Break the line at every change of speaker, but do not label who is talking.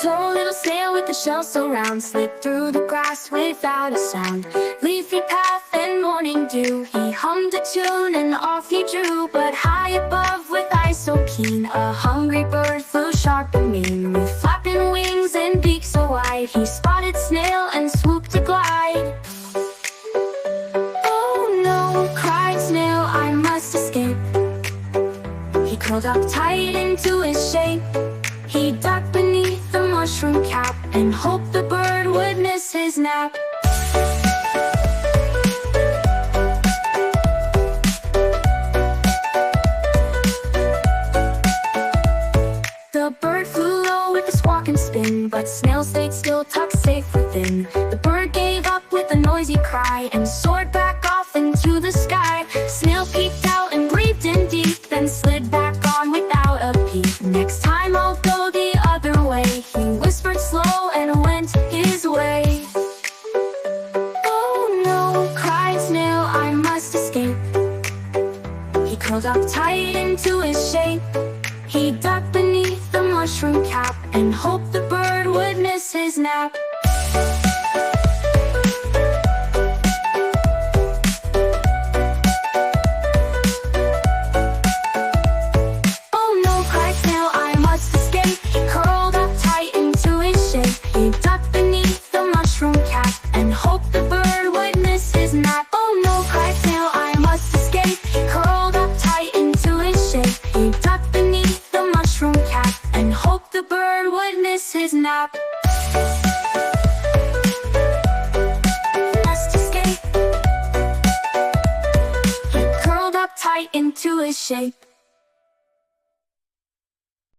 So little snail with the shell so round slipped through the grass without a sound. Leafy path and morning dew, he hummed a tune and off he drew. But high above with eyes so keen, a hungry bird flew sharp and mean. With flapping wings and beak so wide, he spotted Snail and swooped to glide. "Oh no," cried Snail, "I must escape." He curled up tight into his shape. He ducked beneath the mushroom cap and hoped the bird would miss his nap. The bird flew low with a squawk and spin, but Snail stayed still, tucked safe within. The bird gave up with a noisy cry and soared back off into the sky. Snail peeked out and breathed in deep, then slid back on without a peep. "Next time I'll go the other way," he whispered slow and went his way. "Oh no," cried Snail, "I must escape." He curled up tight into his shape. He ducked beneath the mushroom cap and hoped the bird would miss his nap.